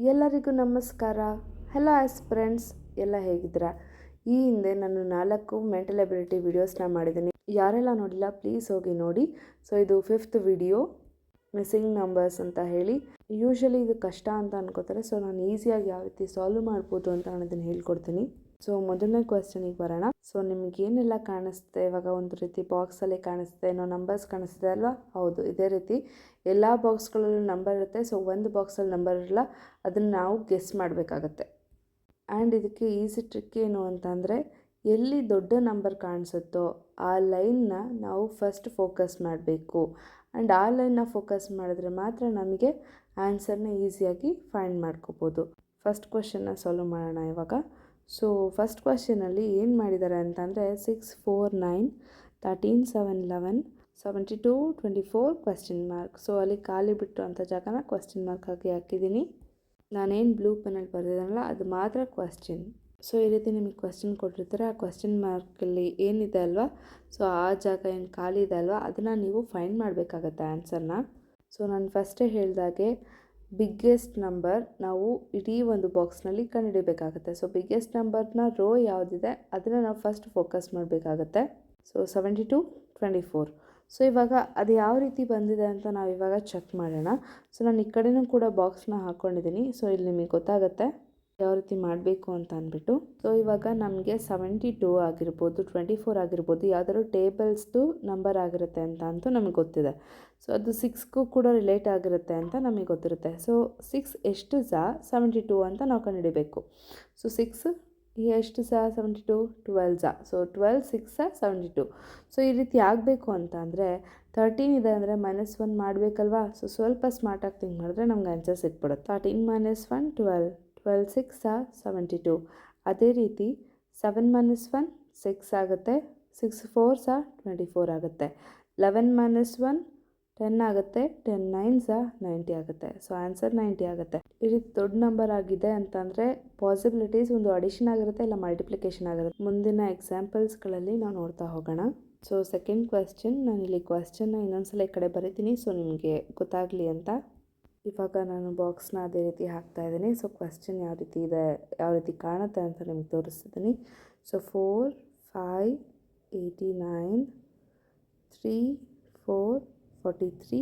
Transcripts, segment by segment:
ಎಲ್ಲರಿಗೂ ನಮಸ್ಕಾರ. Hello aspirants, ಎಲ್ಲ ಹೇಗಿದ್ದೀರಾ? ಈ ಹಿಂದೆ ನಾನು 4 ಮೆಂಟಲ್ ಎಬಿಲಿಟಿ ವಿಡಿಯೋಸ್ನ ಮಾಡಿದ್ದೀನಿ. ಯಾರೆಲ್ಲ ನೋಡಿಲ್ಲ ಪ್ಲೀಸ್ ಹೋಗಿ ನೋಡಿ. ಸೊ ಇದು 5th ವಿಡಿಯೋ, ಮಿಸ್ಸಿಂಗ್ ನಂಬರ್ಸ್ ಅಂತ ಹೇಳಿ. ಯೂಶಲಿ ಇದು ಕಷ್ಟ ಅಂತ ಅನ್ಕೋತಾರೆ. ಸೊ ನಾನು ಈಸಿಯಾಗಿ ಯಾವ ರೀತಿ ಸಾಲ್ವ್ ಮಾಡ್ಬೋದು ಅಂತ ನಾನು ಅದನ್ನು ಹೇಳ್ಕೊಡ್ತೀನಿ. ಸೊ ಮೊದಲನೇ ಕ್ವೆಶ್ಚನಿಗೆ ಬರೋಣ. ಸೊ ನಿಮ್ಗೆ ಏನೆಲ್ಲ ಕಾಣಿಸುತ್ತೆ ಇವಾಗ? ಒಂದು ರೀತಿ ಬಾಕ್ಸಲ್ಲಿ ಕಾಣಿಸುತ್ತೆ, ಏನೋ ನಂಬರ್ಸ್ ಕಾಣಿಸ್ತಿದೆ ಅಲ್ವಾ? ಹೌದು, ಇದೇ ರೀತಿ ಎಲ್ಲ ಬಾಕ್ಸ್ಗಳಲ್ಲೂ ನಂಬರ್ ಇರುತ್ತೆ. ಸೊ ಒಂದು ಬಾಕ್ಸಲ್ಲಿ ನಂಬರ್ ಇರಲ್ಲ, ಅದನ್ನು ನಾವು ಗೆಸ್ ಮಾಡಬೇಕಾಗತ್ತೆ. ಆ್ಯಂಡ್ ಇದಕ್ಕೆ ಈಸಿ ಟ್ರಿಕ್ ಏನು ಅಂತಂದರೆ, ಎಲ್ಲಿ ದೊಡ್ಡ ನಂಬರ್ ಕಾಣಿಸುತ್ತೋ ಆ ಲೈನ್ನ ನಾವು ಫಸ್ಟ್ ಫೋಕಸ್ ಮಾಡಬೇಕು. ಆ್ಯಂಡ್ ಆ ಲೈನ್ನ ಫೋಕಸ್ ಮಾಡಿದ್ರೆ ಮಾತ್ರ ನಮಗೆ ಆನ್ಸರ್ನ ಈಸಿಯಾಗಿ ಫೈಂಡ್ ಮಾಡ್ಕೋಬೋದು. ಫಸ್ಟ್ ಕ್ವೆಶ್ಚನ್ನ ಸಾಲ್ವ್ ಮಾಡೋಣ ಇವಾಗ. ಸೊ ಫಸ್ಟ್ ಕ್ವೆಶ್ಚನಲ್ಲಿ ಏನು ಮಾಡಿದ್ದಾರೆ ಅಂತಂದರೆ 6, 4, 9, 13, 7, 11, 72, 24 ಕ್ವೆಶ್ಚನ್ ಮಾರ್ಕ್. ಸೊ ಅಲ್ಲಿ ಖಾಲಿ ಬಿಟ್ಟು ಅಂಥ ಜಾಗನ ಕ್ವೆಶ್ಚನ್ ಮಾರ್ಕ್ ಆಗಿ ಹಾಕಿದ್ದೀನಿ. ನಾನೇನು ಬ್ಲೂ ಪೆನ್ನಲ್ಲಿ ಬರೆದಿದ್ದೀನಲ್ಲ ಅದು ಮಾತ್ರ ಕ್ವೆಶ್ಚನ್. ಸೊ ಈ ರೀತಿ ನಿಮಗೆ ಕ್ವೆಶ್ಚನ್ ಕೊಟ್ಟಿರ್ತಾರೆ, ಆ ಕ್ವೆಶ್ಚನ್ ಮಾರ್ಕಲ್ಲಿ ಏನಿದೆ ಅಲ್ವಾ, ಸೊ ಆ ಜಾಗ ಏನು ಖಾಲಿ ಇದೆ ಅಲ್ವಾ, ಅದನ್ನು ನೀವು ಫೈಂಡ್ ಮಾಡಬೇಕಾಗತ್ತೆ ಆನ್ಸರ್ನ. ಸೊ ನಾನು ಫಸ್ಟೇ ಹೇಳಿದಾಗೆ ಬಿಗ್ಗೆಸ್ಟ್ ನಂಬರ್ ನಾವು ಇಡೀ ಒಂದು ಬಾಕ್ಸ್ನಲ್ಲಿ ಕಂಡುಹಿಡಿಬೇಕಾಗುತ್ತೆ. ಸೊ ಬಿಗ್ಗೆಸ್ಟ್ ನಂಬರ್ನ ರೋ ಯಾವುದಿದೆ ಅದನ್ನು ನಾವು ಫಸ್ಟ್ ಫೋಕಸ್ ಮಾಡಬೇಕಾಗತ್ತೆ. ಸೊ 72, 24. ಸೊ ಇವಾಗ ಅದು ಯಾವ ರೀತಿ ಬಂದಿದೆ ಅಂತ ನಾವು ಇವಾಗ ಚೆಕ್ ಮಾಡೋಣ. ಸೊ ನಾನು ಈ ಕಡೆನೂ ಕೂಡ ಬಾಕ್ಸ್ನ ಹಾಕ್ಕೊಂಡಿದ್ದೀನಿ. ಸೊ ಇಲ್ಲಿ ನಿಮಗೆ ಗೊತ್ತಾಗುತ್ತೆ ಯಾವ ರೀತಿ ಮಾಡಬೇಕು ಅಂತ ಅಂದ್ಬಿಟ್ಟು. ಸೊ ಇವಾಗ ನಮಗೆ 72 ಆಗಿರ್ಬೋದು, 24 ಆಗಿರ್ಬೋದು, ಯಾವ್ದಾದ್ರು ಟೇಬಲ್ಸ್ದು ನಂಬರ್ ಆಗಿರುತ್ತೆ ಅಂತ ಅಂತೂ ನಮಗೆ ಗೊತ್ತಿದೆ. ಸೊ ಅದು 6ಗೂ ಕೂಡ ರಿಲೇಟ್ ಆಗಿರುತ್ತೆ ಅಂತ ನಮಗೆ ಗೊತ್ತಿರುತ್ತೆ. ಸೊ 6 ಎಷ್ಟು 72 ಅಂತ ನಾವು ಕಂಡುಹಿಡಿಬೇಕು. ಸೊ 6 ಎಷ್ಟು 72, 12. ಸೊ 12, 6, 72. ಸೊ ಈ ರೀತಿ ಆಗಬೇಕು ಅಂತ ಅಂದರೆ 13 ಇದೆ ಅಂದರೆ -1 ಮಾಡಬೇಕಲ್ವಾ. ಸೊ ಸ್ವಲ್ಪ ಸ್ಮಾರ್ಟಾಗಿ ಥಿಂಕ್ ಮಾಡಿದ್ರೆ ನಮ್ಗೆ ಆನ್ಸರ್ ಸಿಕ್ಬಿಡುತ್ತೆ. 13 - 1, 12. 12, 6, 72. ಅದೇ ರೀತಿ 7 - 1, 6 ಆಗುತ್ತೆ. 6, 4, 24 ಆಗುತ್ತೆ. 11 - 1, 10 ಆಗುತ್ತೆ. 10, 9, 90 ಆಗುತ್ತೆ. ಸೊ ಆನ್ಸರ್ 90 ಆಗುತ್ತೆ. ಈ ರೀತಿ ದೊಡ್ಡ ನಂಬರ್ ಆಗಿದೆ ಅಂತಂದರೆ ಪಾಸಿಬಿಲಿಟೀಸ್ ಒಂದು ಅಡಿಷನ್ ಆಗಿರುತ್ತೆ, ಇಲ್ಲ ಮಲ್ಟಿಪ್ಲಿಕೇಶನ್ ಆಗಿರುತ್ತೆ. ಮುಂದಿನ ಎಕ್ಸಾಂಪಲ್ಸ್ಗಳಲ್ಲಿ ನಾವು ನೋಡ್ತಾ ಹೋಗೋಣ. ಸೊ ಸೆಕೆಂಡ್ ಕ್ವೆಶ್ಚನ್, ನಾನು ಇಲ್ಲಿ ಕ್ವೆಶ್ಚನ್ನ ಇನ್ನೊಂದ್ಸಲ ಈ ಕಡೆ ಬರೀತೀನಿ ಸೊ ನಿಮಗೆ ಗೊತ್ತಾಗಲಿ ಅಂತ. ಇವಾಗ ನಾನು ಬಾಕ್ಸ್ನ ಅದೇ ರೀತಿ ಹಾಕ್ತಾ ಇದ್ದೀನಿ. ಸೊ ಕ್ವೆಶ್ಚನ್ ಯಾವ ರೀತಿ ಇದೆ, ಯಾವ ರೀತಿ ಕಾಣುತ್ತೆ ಅಂತ ನಿಮ್ಗೆ ತೋರಿಸ್ತಿದ್ದೀನಿ. So 4, 5, 89, 3, 4, 43,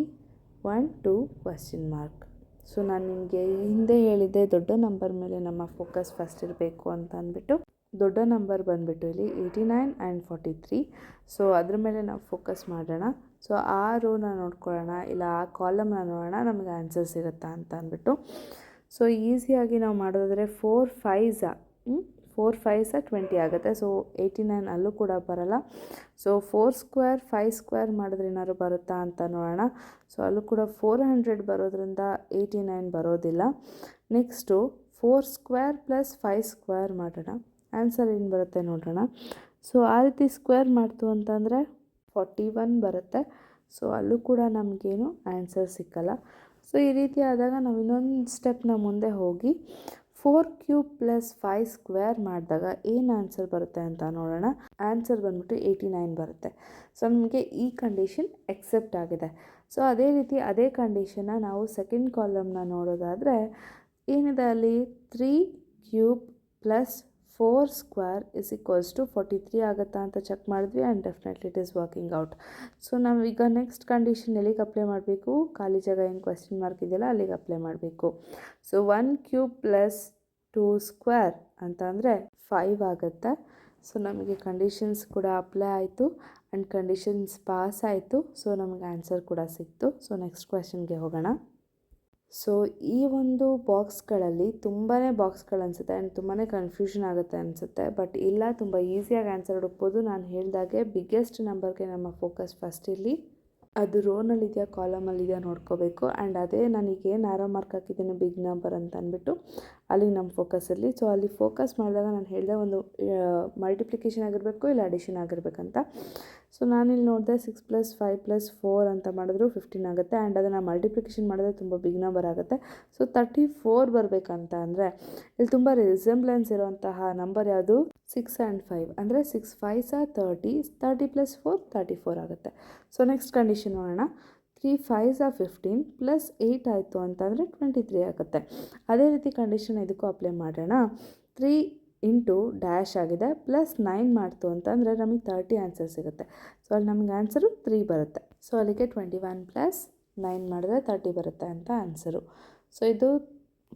1, 2 question mark. ಸೊ ನಾನು ನಿಮಗೆ ಹಿಂದೆ ಹೇಳಿದ್ದೆ ದೊಡ್ಡ ನಂಬರ್ ಮೇಲೆ ನಮ್ಮ ಫೋಕಸ್ ಫಸ್ಟ್ ಇರಬೇಕು ಅಂತ ಅಂದ್ಬಿಟ್ಟು. ದೊಡ್ಡ ನಂಬರ್ ಬಂದುಬಿಟ್ಟು ಇಲ್ಲಿ 89 ಆ್ಯಂಡ್ 43. ಸೊ ಅದ್ರ ಮೇಲೆ ನಾವು ಫೋಕಸ್ ಮಾಡೋಣ. ಸೊ ಆ ರೋನ ನೋಡ್ಕೊಳ್ಳೋಣ, ಇಲ್ಲ ಆ ಕಾಲಮ್ನ ನೋಡೋಣ, ನಮಗೆ ಆನ್ಸರ್ ಸಿಗುತ್ತಾ ಅಂತ ಅಂದ್ಬಿಟ್ಟು. ಸೊ ಈಸಿಯಾಗಿ ನಾವು ಮಾಡೋದಾದರೆ 4, 5s 20 ಆಗುತ್ತೆ. ಸೊ 89 ಅಲ್ಲೂ ಕೂಡ ಬರೋಲ್ಲ. ಸೊ 4 ಸ್ಕ್ವೇರ್ 5 ಸ್ಕ್ವೇರ್ ಮಾಡಿದ್ರೆ ಏನಾದ್ರು ಬರುತ್ತಾ ಅಂತ ನೋಡೋಣ. ಸೊ ಅಲ್ಲೂ ಕೂಡ 400 ಬರೋದ್ರಿಂದ 89 ಬರೋದಿಲ್ಲ. ನೆಕ್ಸ್ಟು 4 ಸ್ಕ್ವೇರ್ + 5 ಸ್ಕ್ವೇರ್ ಮಾಡೋಣ, ಆನ್ಸರ್ ಏನು ಬರುತ್ತೆ ನೋಡೋಣ. ಸೊ ಆ ರೀತಿ ಸ್ಕ್ವೇರ್ ಮಾಡ್ತು ಅಂತಂದರೆ 41 ಬರುತ್ತೆ. ಸೊ ಅಲ್ಲೂ ಕೂಡ ನಮಗೇನು ಆನ್ಸರ್ ಸಿಕ್ಕಲ್ಲ. ಸೊ ಈ ರೀತಿ ಆದಾಗ ನಾವು ಇನ್ನೊಂದು ಸ್ಟೆಪ್ನ ಮುಂದೆ ಹೋಗಿ 4³ + 5 ಸ್ಕ್ವೇರ್ ಮಾಡಿದಾಗ ಏನು ಆನ್ಸರ್ ಬರುತ್ತೆ ಅಂತ ನೋಡೋಣ. ಆನ್ಸರ್ ಬಂದ್ಬಿಟ್ಟು 89 ಬರುತ್ತೆ. ಸೊ ನಮಗೆ ಈ ಕಂಡೀಷನ್ ಎಕ್ಸೆಪ್ಟ್ ಆಗಿದೆ. ಸೊ ಅದೇ ರೀತಿ ಅದೇ ಕಂಡೀಷನ್ನ ನಾವು ಸೆಕೆಂಡ್ ಕಾಲಮ್ನ ನೋಡೋದಾದರೆ ಏನಿದೆ ಅಲ್ಲಿ 3³ + 4 ಸ್ಕ್ವೇರ್ = 43 ಆಗುತ್ತಾ ಅಂತ ಚೆಕ್ ಮಾಡಿದ್ವಿ. And definitely it is working out. So ನಾವೀಗ ನೆಕ್ಸ್ಟ್ ಕಂಡೀಷನ್ ಎಲ್ಲಿಗೆ ಅಪ್ಲೈ ಮಾಡಬೇಕು? ಖಾಲಿ ಜಾಗ ಏನು ಕ್ವೆಶ್ಚನ್ ಮಾರ್ಕ್ ಇದೆಯಲ್ಲ ಅಲ್ಲಿಗೆ ಅಪ್ಲೈ ಮಾಡಬೇಕು. ಸೊ 1³ + 2 ಸ್ಕ್ವೇರ್ ಅಂತ ಅಂದರೆ 5 ಆಗುತ್ತೆ. ಸೊ ನಮಗೆ ಕಂಡೀಷನ್ಸ್ ಕೂಡ ಅಪ್ಲೈ ಆಯಿತು ಆ್ಯಂಡ್ ಕಂಡೀಷನ್ಸ್ ಪಾಸ್ ಆಯಿತು. ಸೊ ನಮಗೆ ಆನ್ಸರ್ ಕೂಡ ಸಿಕ್ತು. ಸೊ ನೆಕ್ಸ್ಟ್ ಕ್ವೆಶ್ಚನ್ಗೆ ಹೋಗೋಣ. ಸೊ ಈ ಒಂದು ಬಾಕ್ಸ್ಗಳಲ್ಲಿ ತುಂಬಾ ಬಾಕ್ಸ್ಗಳು ಅನಿಸುತ್ತೆ ಆ್ಯಂಡ್ ತುಂಬಾ ಕನ್ಫ್ಯೂಷನ್ ಆಗುತ್ತೆ ಅನಿಸುತ್ತೆ. ಬಟ್ ಇಲ್ಲ, ತುಂಬ ಈಸಿಯಾಗಿ ಆನ್ಸರ್ ಹುಡುಕ್ಬೋದು. ನಾನು ಹೇಳಿದಾಗೆ ಬಿಗ್ಗೆಸ್ಟ್ ನಂಬರ್ಗೆ ನಮ್ಮ ಫೋಕಸ್ ಫಸ್ಟ್ ಇರಲಿ. ಅದು ರೋನಲ್ಲಿದೆಯಾ ಕಾಲಮಲ್ಲಿದೆಯಾ ನೋಡ್ಕೋಬೇಕು. ಆ್ಯಂಡ್ ಅದೇ ನನಗೇನು ಆರೋ ಮಾರ್ಕ್ ಹಾಕಿದ್ದೀನಿ ಬಿಗ್ ನಂಬರ್ ಅಂತ ಅಂದ್ಬಿಟ್ಟು ಅಲ್ಲಿ ನಮ್ಮ ಫೋಕಸ್ ಇರಲಿ. ಸೊ ಅಲ್ಲಿ ಫೋಕಸ್ ಮಾಡಿದಾಗ ನಾನು ಹೇಳಿದೆ ಒಂದು ಮಲ್ಟಿಪ್ಲಿಕೇಶನ್ ಆಗಿರಬೇಕು, ಇಲ್ಲ ಅಡಿಷನ್ ಆಗಿರಬೇಕಂತ. ಸೊ ನಾನಿಲ್ಲಿ ನೋಡಿದೆ 6 + 5 + 4 ಅಂತ ಮಾಡಿದ್ರು 15 ಆಗುತ್ತೆ. ಆ್ಯಂಡ್ ಅದನ್ನು ಮಲ್ಟಿಪ್ಲಿಕೇಶನ್ ಮಾಡಿದ್ರೆ ತುಂಬ ಬಿಗ್ ನಂಬರ್ ಆಗುತ್ತೆ. ಸೊ 34 ಬರಬೇಕಂತ ಅಂದರೆ ಇಲ್ಲಿ ತುಂಬ ರಿಸೆಂಬ್ಲೆನ್ಸ್ ಇರುವಂತಹ ನಂಬರ್ ಯಾವುದು? 6 ಆ್ಯಂಡ್ 5 ಅಂದರೆ 6 5s 30, 30 + 4 34 ಆಗುತ್ತೆ. ಸೊ ನೆಕ್ಸ್ಟ್ ಕಂಡೀಷನ್ ನೋಡೋಣ. 3 5s are 15 ಪ್ಲಸ್ 8 ಆಯಿತು ಅಂತಂದರೆ 23 ಆಗುತ್ತೆ. ಅದೇ ರೀತಿ ಕಂಡೀಷನ್ ಇದಕ್ಕೂ ಅಪ್ಲೈ ಮಾಡೋಣ. 3 ಇಂಟು ಡ್ಯಾಶ್ ಆಗಿದೆ ಪ್ಲಸ್ 9 ಮಾಡ್ತು ಅಂತಂದರೆ ನಮಗೆ 30 ಆನ್ಸರ್ ಸಿಗುತ್ತೆ. ಸೊ ಅಲ್ಲಿ ನಮಗೆ ಆನ್ಸರು 3 ಬರುತ್ತೆ. ಸೊ ಅಲ್ಲಿಗೆ 21 ಪ್ಲಸ್ 9 ಮಾಡಿದ್ರೆ 30 ಬರುತ್ತೆ ಅಂತ ಆನ್ಸರು. ಸೊ ಇದು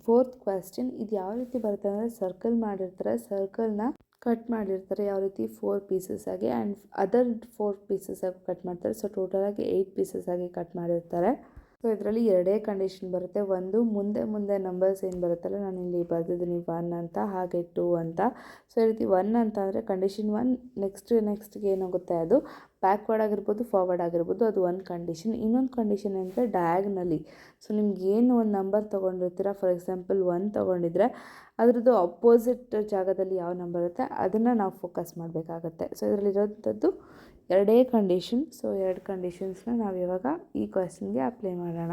4th ಕ್ವೆಶ್ಚನ್. ಇದು ಯಾವ ರೀತಿ ಬರುತ್ತೆ ಅಂದರೆ ಸರ್ಕಲ್ ಮಾಡಿರ್ತಾರೆ, ಸರ್ಕಲ್ನ ಕಟ್ ಮಾಡಿರ್ತಾರೆ ಯಾವ ರೀತಿ 4 ಪೀಸಸ್ ಆಗಿ ಆ್ಯಂಡ್ ಅದರ್ 4 ಪೀಸಸ್ ಆಗಿ ಕಟ್ ಮಾಡ್ತಾರೆ. ಸೊ ಟೋಟಲಾಗಿ 8 ಪೀಸಸ್ ಆಗಿ ಕಟ್ ಮಾಡಿರ್ತಾರೆ. ಸೊ ಇದರಲ್ಲಿ ಎರಡೇ ಕಂಡೀಷನ್ ಬರುತ್ತೆ. ಒಂದು ಮುಂದೆ ನಂಬರ್ಸ್ ಏನು ಬರುತ್ತಲ್ಲ, ನಾನು ಇಲ್ಲಿ ಬರೆದಿದ್ದೀನಿ 1 ಅಂತ, ಹಾಗೆ 2 ಅಂತ. ಸೊ ಈ ರೀತಿ 1 ಅಂತ ಅಂದರೆ ಕಂಡೀಷನ್ 1, ನೆಕ್ಸ್ಟ್ಗೆ ಏನಾಗುತ್ತೆ ಅದು ಬ್ಯಾಕ್ವರ್ಡ್ ಆಗಿರ್ಬೋದು, ಫಾರ್ವರ್ಡ್ ಆಗಿರ್ಬೋದು, ಅದು ಒಂದು ಕಂಡೀಷನ್. ಇನ್ನೊಂದು ಕಂಡೀಷನ್ ಅಂದರೆ ಡಯಾಗ್ನಲಿ. ಸೊ ನಿಮ್ಗೆ ಏನು ಒಂದು ನಂಬರ್ ತೊಗೊಂಡಿರ್ತೀರ, ಫಾರ್ ಎಕ್ಸಾಂಪಲ್ 1 ತೊಗೊಂಡಿದ್ರೆ ಅದರದ್ದು ಅಪೋಸಿಟ್ ಜಾಗದಲ್ಲಿ ಯಾವ ನಂಬರ್ ಇರುತ್ತೆ ಅದನ್ನು ನಾವು ಫೋಕಸ್ ಮಾಡಬೇಕಾಗತ್ತೆ. ಸೊ ಇದರಲ್ಲಿರೋಂಥದ್ದು ಎರಡೇ ಕಂಡೀಷನ್. ಸೊ 2 ಕಂಡೀಷನ್ಸ್ನ ನಾವು ಇವಾಗ ಈ ಕ್ವೆಶ್ಚನ್ಗೆ ಅಪ್ಲೈ ಮಾಡೋಣ.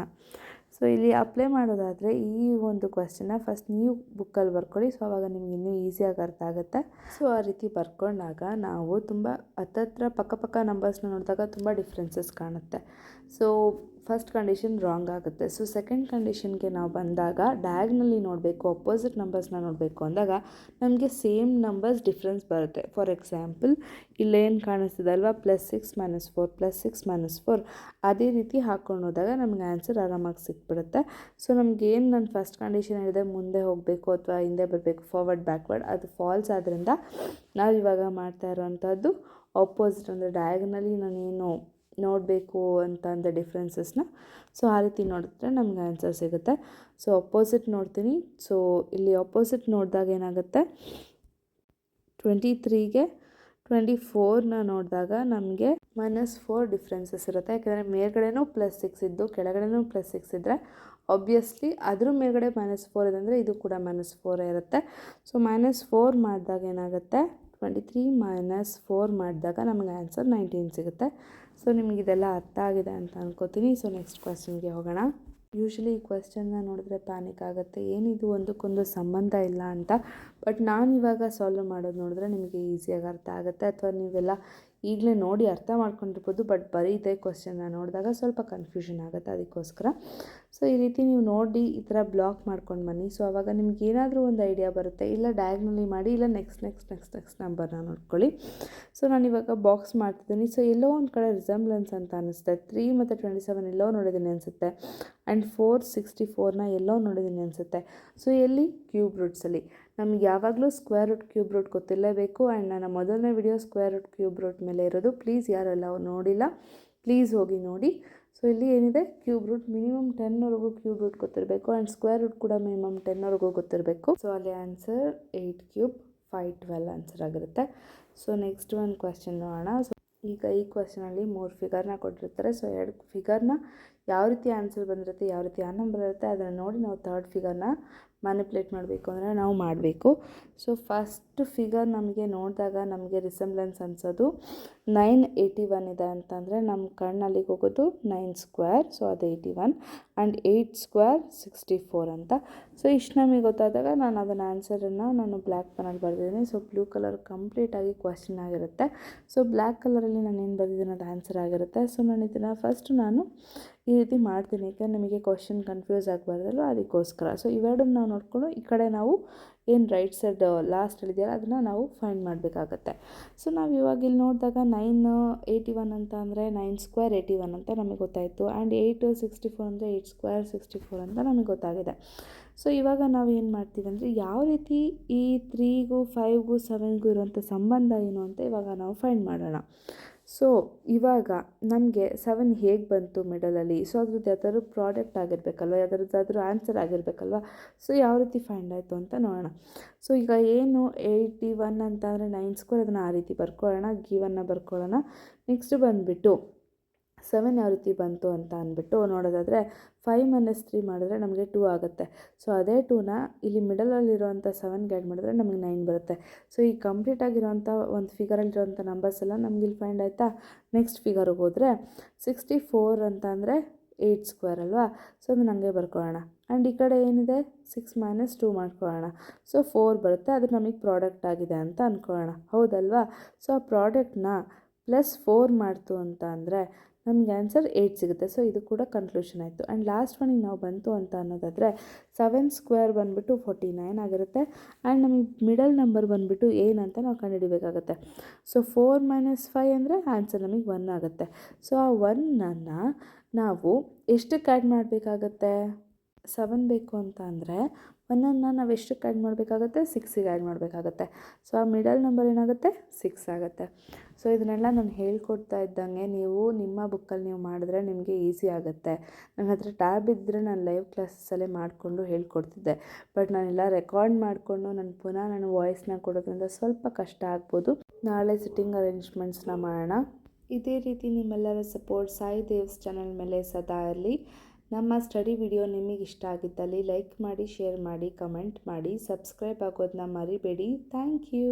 ಸೊ ಇಲ್ಲಿ ಅಪ್ಲೈ ಮಾಡೋದಾದರೆ ಈ ಒಂದು ಕ್ವೆಶ್ಚನ್ನ ಫಸ್ಟ್ ನೀವು ಬುಕ್ಕಲ್ಲಿ ಬರ್ಕೊಳ್ಳಿ. ಸೊ ಆವಾಗ ನಿಮ್ಗೆ ಇನ್ನೂ ಈಸಿಯಾಗಿ ಅರ್ಥ ಆಗುತ್ತೆ. ಸೊ ಆ ರೀತಿ ಬರ್ಕೊಂಡಾಗ ನಾವು ತುಂಬ ಹತ್ತತ್ರ ಪಕ್ಕ ನಂಬರ್ಸ್ನ ನೋಡಿದಾಗ ತುಂಬ ಡಿಫ್ರೆನ್ಸಸ್ ಕಾಣುತ್ತೆ. ಸೊ ಫಸ್ಟ್ ಕಂಡೀಷನ್ ರಾಂಗ್ ಆಗುತ್ತೆ. ಸೊ ಸೆಕೆಂಡ್ ಕಂಡೀಷನ್ಗೆ ನಾವು ಬಂದಾಗ ಡಯಾಗ್ನಲ್ಲಿ ನೋಡಬೇಕು, ಅಪೋಸಿಟ್ ನಂಬರ್ಸ್ನ ನೋಡಬೇಕು ಅಂದಾಗ ನಮಗೆ ಸೇಮ್ ನಂಬರ್ಸ್ ಡಿಫ್ರೆನ್ಸ್ ಬರುತ್ತೆ. ಫಾರ್ ಎಕ್ಸಾಂಪಲ್ ಇಲ್ಲೇನು ಕಾಣಿಸ್ತಿದೆ ಅಲ್ವಾ, +6 - 4 +6 - 4 ಅದೇ ರೀತಿ ಹಾಕ್ಕೊಂಡು ಹೋದಾಗ ನಮಗೆ ಆನ್ಸರ್ ಆರಾಮಾಗಿ ಸಿಕ್ಬಿಡುತ್ತೆ. ಸೊ ನಮಗೇನು ನಾನು ಫಸ್ಟ್ ಕಂಡೀಷನ್ ಹೇಳಿದೆ, ಮುಂದೆ ಹೋಗಬೇಕು ಅಥವಾ ಹಿಂದೆ ಬರಬೇಕು, ಫಾರ್ವರ್ಡ್ ಬ್ಯಾಕ್ವರ್ಡ್, ಅದು ಫಾಲ್ಸ್ ಆದ್ದರಿಂದ ನಾವಿವಾಗ ಮಾಡ್ತಾ ಇರೋವಂಥದ್ದು ಅಪೋಸಿಟ್ ಅಂದರೆ ಡಯಾಗ್ನಲ್ಲಿ ನಾನೇನು ನೋಡಬೇಕು ಅಂತ ಅಂದರೆ ಡಿಫ್ರೆನ್ಸಸ್ನ. ಸೊ ಆ ರೀತಿ ನೋಡಿದ್ರೆ ನಮ್ಗೆ ಆನ್ಸರ್ ಸಿಗುತ್ತೆ. ಸೊ ಅಪೋಸಿಟ್ ನೋಡ್ತೀನಿ. ಸೊ ಇಲ್ಲಿ ಅಪೋಸಿಟ್ ನೋಡಿದಾಗ ಏನಾಗುತ್ತೆ, 23ಗೆ 24ನ ನೋಡಿದಾಗ ನಮಗೆ -4 ಡಿಫ್ರೆನ್ಸಸ್ ಇರುತ್ತೆ. ಯಾಕೆಂದರೆ ಮೇಲ್ಗಡೆನೂ +6 ಇದ್ದು ಕೆಳಗಡೆನೂ +6 ಇದ್ದರೆ ಆಬ್ವಿಯಸ್ಲಿ ಅದ್ರ ಮೇಲ್ಗಡೆ -4 ಇದೆ ಅಂದರೆ ಇದು ಕೂಡ -4 ಇರುತ್ತೆ. ಸೊ -4 ಮಾಡಿದಾಗ ಏನಾಗುತ್ತೆ, 23 - 4 ಮಾಡಿದಾಗ ನಮಗೆ ಆನ್ಸರ್ 19 ಸಿಗುತ್ತೆ. ಸೊ ನಿಮಗಿದೆಲ್ಲ ಅರ್ಥ ಆಗಿದೆ ಅಂತ ಅನ್ಕೋತೀನಿ. ಸೊ ನೆಕ್ಸ್ಟ್ ಕ್ವೆಶ್ಚನ್ಗೆ ಹೋಗೋಣ. ಯೂಶ್ವಲಿ ಈ ಕ್ವೆಶ್ಚನ್ನ ನೋಡಿದ್ರೆ ಪ್ಯಾನಿಕ್ ಆಗುತ್ತೆ, ಏನಿದು ಒಂದಕ್ಕೊಂದು ಸಂಬಂಧ ಇಲ್ಲ ಅಂತ. ಬಟ್ ನಾನಿವಾಗ ಸಾಲ್ವ್ ಮಾಡೋದು ನೋಡಿದ್ರೆ ನಿಮಗೆ ಈಸಿಯಾಗಿ ಅರ್ಥ ಆಗುತ್ತೆ, ಅಥವಾ ನೀವೆಲ್ಲ ಈಗಲೇ ನೋಡಿ ಅರ್ಥ ಮಾಡ್ಕೊಂಡಿರ್ಬೋದು. ಬಟ್ ಬರೀ ಇದೇ ಕ್ವೆಶ್ಚನ್ನ ನೋಡಿದಾಗ ಸ್ವಲ್ಪ ಕನ್ಫ್ಯೂಷನ್ ಆಗುತ್ತೆ, ಅದಕ್ಕೋಸ್ಕರ. ಸೊ ಈ ರೀತಿ ನೀವು ನೋಡಿ ಈ ಥರ ಬ್ಲಾಕ್ ಮಾಡ್ಕೊಂಡು ಬನ್ನಿ. ಸೊ ಆವಾಗ ನಿಮ್ಗೆ ಏನಾದರೂ ಒಂದು ಐಡಿಯಾ ಬರುತ್ತೆ. ಇಲ್ಲ ಡಯಾಗ್ನಲಿ ಮಾಡಿ, ಇಲ್ಲ ನೆಕ್ಸ್ಟ್ ನಂಬರ್ನ ನೋಡ್ಕೊಳ್ಳಿ. ಸೊ ನಾನಿವಾಗ ಬಾಕ್ಸ್ ಮಾಡ್ತಿದ್ದೀನಿ. ಸೊ ಎಲ್ಲೋ ಒಂದು ಕಡೆ ರಿಸೆಂಬ್ಲೆನ್ಸ್ ಅಂತ ಅನ್ನಿಸುತ್ತೆ. 3 ಮತ್ತು 27 ಎಲ್ಲೋ ನೋಡಿದ್ದೀನಿ ಅನಿಸುತ್ತೆ, ಆ್ಯಂಡ್ 4 64ನ ಎಲ್ಲೋ ನೋಡಿದ್ದೀನಿ ಅನಿಸುತ್ತೆ. ಸೊ ಎಲ್ಲಿ ಕ್ಯೂಬ್ ರೂಟ್ಸಲ್ಲಿ ನಮ್ಗೆ ಯಾವಾಗಲೂ ಸ್ಕ್ವೇರ್ ರೂಟ್ ಕ್ಯೂಬ್ ರೂಟ್ ಗೊತ್ತಿರಲೇಬೇಕು. ಆ್ಯಂಡ್ ನನ್ನ ಮೊದಲನೇ video square root cube root ಮೇಲೆ ಇರೋದು. ಪ್ಲೀಸ್ ಯಾರೆಲ್ಲ ನೋಡಿಲ್ಲ ಪ್ಲೀಸ್ ಹೋಗಿ ನೋಡಿ. ಸೊ ಇಲ್ಲಿ ಏನಿದೆ, ಕ್ಯೂಬ್ ರೂಟ್ ಮಿನಿಮಮ್ 10ವರೆಗೂ ಕ್ಯೂಬ್ ರೂಟ್ ಗೊತ್ತಿರಬೇಕು, ಆ್ಯಂಡ್ ಸ್ಕ್ವೇರ್ ರೂಟ್ ಕೂಡ ಮಿನಿಮಮ್ 10ವರೆಗೂ ಗೊತ್ತಿರಬೇಕು. ಸೊ ಅಲ್ಲಿ ಆನ್ಸರ್ 8 ಕ್ಯೂಬ್ 512 ಆನ್ಸರ್ ಆಗಿರುತ್ತೆ. ಸೊ ನೆಕ್ಸ್ಟ್ ಒಂದು ಕ್ವೆಶ್ಚನ್ ನೋಡೋಣ. ಸೊ ಈಗ ಈ ಕ್ವೆಶ್ಚನಲ್ಲಿ 3 ಫಿಗರ್ನ ಕೊಟ್ಟಿರ್ತಾರೆ. ಸೊ 2 ಫಿಗರ್ನ ಯಾವ ರೀತಿ ಆನ್ಸರ್ ಬಂದಿರುತ್ತೆ, ಯಾವ ರೀತಿ ಆ ನಂಬರ್ ಇರುತ್ತೆ ಅದನ್ನು ನೋಡಿ ನಾವು 3rd ಫಿಗರ್ನ ಮ್ಯಾನಿಪ್ಯುಲೇಟ್ ಮಾಡಬೇಕು ಅಂದರೆ ನಾವು ಮಾಡಬೇಕು. ಸೊ ಫಸ್ಟ್ ಫಿಗರ್ ನಮಗೆ ನೋಡಿದಾಗ ನಮಗೆ ರಿಸೆಂಬ್ಲೆನ್ಸ್ ಅನಿಸೋದು 981 ಇದೆ ಅಂತಂದರೆ ನಮ್ಮ ಕಣ್ಣಲ್ಲಿಗೆ ಹೋಗೋದು 9 ಸ್ಕ್ವೇರ್, ಸೊ ಅದು 81, ಆ್ಯಂಡ್ 8 ಸ್ಕ್ವೇರ್ 64 ಅಂತ. ಸೊ ಇಷ್ಟು ನಮಗೆ ಗೊತ್ತಾದಾಗ ನಾನು ಅದನ್ನು ಆನ್ಸರನ್ನು ನಾನು ಬ್ಲ್ಯಾಕ್ ಪೆನಲ್ಲಿ ಬರೆದಿದ್ದೀನಿ. ಸೊ ಬ್ಲೂ ಕಲರ್ ಕಂಪ್ಲೀಟಾಗಿ ಕ್ವೆಶ್ಚನ್ ಆಗಿರುತ್ತೆ. ಸೊ ಬ್ಲ್ಯಾಕ್ ಕಲರಲ್ಲಿ ನಾನು ಏನು ಬರೆದಿದ್ದೀನಿ ಅದು ಆನ್ಸರ್ ಆಗಿರುತ್ತೆ. ಸೊ ನಾನು ಇದನ್ನು ಫಸ್ಟ್ ನಾನು ಈ ರೀತಿ ಮಾಡ್ತೀನಿ, ಯಾಕೆಂದರೆ ನಿಮಗೆ ಕ್ವೆಶ್ಚನ್ ಕನ್ಫ್ಯೂಸ್ ಆಗಬಾರ್ದಲ್ವ, ಅದಕ್ಕೋಸ್ಕರ. ಸೊ ಇವೆರಡನ್ನು ನಾವು ನೋಡಿಕೊಂಡು ಈ ಕಡೆ ನಾವು ಏನು ರೈಟ್ ಸೈಡ್ ಲಾಸ್ಟ್ ಇದೆಯಲ್ಲ ಅದನ್ನು ನಾವು ಫೈಂಡ್ ಮಾಡಬೇಕಾಗತ್ತೆ. ಸೊ ನಾವು ಇವಾಗ ಇಲ್ಲಿ ನೋಡಿದಾಗ 981 ಅಂತ ಅಂದರೆ 9 ಸ್ಕ್ವೇರ್ 81 ಅಂತ ನಮಗೆ ಗೊತ್ತಾಯಿತು, ಆ್ಯಂಡ್ 864 ಅಂದರೆ 8 ಸ್ಕ್ವೇರ್ 64 ಅಂತ ನಮಗೆ ಗೊತ್ತಾಗಿದೆ. ಸೊ ಇವಾಗ ನಾವು ಏನು ಮಾಡ್ತೀವಿ ಅಂದರೆ ಯಾವ ರೀತಿ ಈ 3ಗೂ 5ಗೂ 7ಗೂ ಇರುವಂಥ ಸಂಬಂಧ ಏನು ಅಂತ ಇವಾಗ ನಾವು ಫೈಂಡ್ ಮಾಡೋಣ. ಸೊ ಇವಾಗ ನಮಗೆ 7 ಹೇಗೆ ಬಂತು ಮಿಡಲಲ್ಲಿ, ಸೊ ಅದ್ರದ್ದು ಯಾವ್ದಾದ್ರು ಪ್ರಾಡಕ್ಟ್ ಆಗಿರಬೇಕಲ್ವ, ಯಾವ್ದಾದ್ರು ಆನ್ಸರ್ ಆಗಿರಬೇಕಲ್ವ. ಸೊ ಯಾವ ರೀತಿ ಫೈಂಡ್ ಆಯಿತು ಅಂತ ನೋಡೋಣ. ಸೊ ಈಗ ಏನು 81 ಅಂತ ಅಂದರೆ 9 ಸ್ಕ್ವೇರ್, ಅದನ್ನು ಆ ರೀತಿ ಬರ್ಕೊಳ್ಳೋಣ, ಗಿವನ್ನು ಬರ್ಕೊಳ್ಳೋಣ. ನೆಕ್ಸ್ಟ್ ಬಂದುಬಿಟ್ಟು 7 ಯಾವ ರೀತಿ ಬಂತು ಅಂತ ಅಂದ್ಬಿಟ್ಟು ನೋಡೋದಾದರೆ 5 - 3 ಮಾಡಿದ್ರೆ ನಮಗೆ 2 ಆಗುತ್ತೆ. ಸೊ ಅದೇ 2ನ ಇಲ್ಲಿ ಮಿಡಲಲ್ಲಿರುವಂಥ 7ಗೆ ಆ್ಯಡ್ ಮಾಡಿದ್ರೆ ನಮಗೆ 9 ಬರುತ್ತೆ. ಸೊ ಈ ಕಂಪ್ಲೀಟ್ ಆಗಿರೋಂಥ ಒಂದು ಫಿಗರಲ್ಲಿರೋಂಥ ನಂಬರ್ಸ್ ಎಲ್ಲ ನಮ್ಗೆ ಇಲ್ಲಿ ಫೈಂಡ್ ಆಯಿತಾ. ನೆಕ್ಸ್ಟ್ ಫಿಗರ್ಗೆ ಹೋದರೆ 64 ಅಂತ ಅಂದರೆ 8 ಸ್ಕ್ವೇರ್ ಅಲ್ವಾ. ಸೊ ಅದು ನನಗೆ ಬರ್ಕೊಳ್ಳೋಣ. ಆ್ಯಂಡ್ ಈ ಕಡೆ ಏನಿದೆ 6 - 2 ಮಾಡ್ಕೊಳ್ಳೋಣ. ಸೊ 4 ಬರುತ್ತೆ, ಅದು ನಮಗೆ ಪ್ರಾಡಕ್ಟ್ ಆಗಿದೆ ಅಂತ ಅಂದ್ಕೊಳ್ಳೋಣ, ಹೌದಲ್ವಾ. ಸೊ ಆ ಪ್ರಾಡಕ್ಟ್ನ +4 ಮಾಡ್ತು ಅಂತ ಅಂದರೆ ನಮಗೆ ಆನ್ಸರ್ 8 ಸಿಗುತ್ತೆ. ಸೊ ಇದು ಕೂಡ ಕನ್ಕ್ಲೂಷನ್ ಆಯಿತು. ಆ್ಯಂಡ್ ಲಾಸ್ಟ್ ಒನಿಗೆ ನಾವು ಬಂತು ಅಂತ ಅನ್ನೋದಾದರೆ 7² ಬಂದುಬಿಟ್ಟು 49 ಆಗಿರುತ್ತೆ. ಆ್ಯಂಡ್ ನಮಗೆ ಮಿಡಲ್ ನಂಬರ್ ಬಂದುಬಿಟ್ಟು ಏನಂತ ನಾವು ಕಂಡುಹಿಡಿಬೇಕಾಗುತ್ತೆ. ಸೊ 4 - 5 ಅಂದರೆ ಆನ್ಸರ್ ನಮಗೆ 1 ಆಗುತ್ತೆ. ಸೊ ಆ 1ಅನ್ನು ನಾವು ಎಷ್ಟಕ್ಕೆ ಆ್ಯಡ್ ಮಾಡಬೇಕಾಗತ್ತೆ? 7 ಬೇಕು ಅಂತ ಅಂದರೆ 1ಅನ್ನು ನಾವು ಎಷ್ಟಕ್ಕೆ ಆ್ಯಡ್ ಮಾಡಬೇಕಾಗತ್ತೆ? 6ಗೆ ಆ್ಯಡ್ ಮಾಡಬೇಕಾಗತ್ತೆ. ಸೊ ಆ ಮಿಡಲ್ ನಂಬರ್ ಏನಾಗುತ್ತೆ? 6 ಆಗುತ್ತೆ. ಸೊ ಇದನ್ನೆಲ್ಲ ನಾನು ಹೇಳ್ಕೊಡ್ತಾ ಇದ್ದಂಗೆ ನೀವು ನಿಮ್ಮ ಬುಕ್ಕಲ್ಲಿ ನೀವು ಮಾಡಿದ್ರೆ ನಿಮಗೆ ಈಸಿ ಆಗುತ್ತೆ. ನನ್ನ ಹತ್ರ ಟ್ಯಾಬ್ ಇದ್ದರೆ ನಾನು ಲೈವ್ ಕ್ಲಾಸಸ್ಸಲ್ಲೇ ಮಾಡಿಕೊಂಡು ಹೇಳ್ಕೊಡ್ತಿದ್ದೆ. ಬಟ್ ನಾನೆಲ್ಲ ರೆಕಾರ್ಡ್ ಮಾಡಿಕೊಂಡು ನಾನು ವಾಯ್ಸ್ನ ಕೊಡೋದ್ರಿಂದ ಸ್ವಲ್ಪ ಕಷ್ಟ ಆಗ್ಬೋದು. ನಾಳೆ ಸಿಟ್ಟಿಂಗ್ ಅರೇಂಜ್ಮೆಂಟ್ಸ್ನ ಮಾಡೋಣ. ಇದೇ ರೀತಿ ನಿಮ್ಮೆಲ್ಲರ ಸಪೋರ್ಟ್ ಸಾಯಿ ದೇವ್ಸ್ ಚಾನಲ್ ಮೇಲೆ ಸದಾ ಇರಲಿ. ನಮ್ಮ ಸ್ಟಡಿ ವಿಡಿಯೋ ನಿಮಗೆ ಇಷ್ಟ ಆಗಿದ್ದಲ್ಲಿ ಲೈಕ್ ಮಾಡಿ, ಶೇರ್ ಮಾಡಿ, ಕಮೆಂಟ್ ಮಾಡಿ, ಸಬ್ಸ್ಕ್ರೈಬ್ ಆಗೋದನ್ನ ಮರಿಬೇಡಿ. Thank you.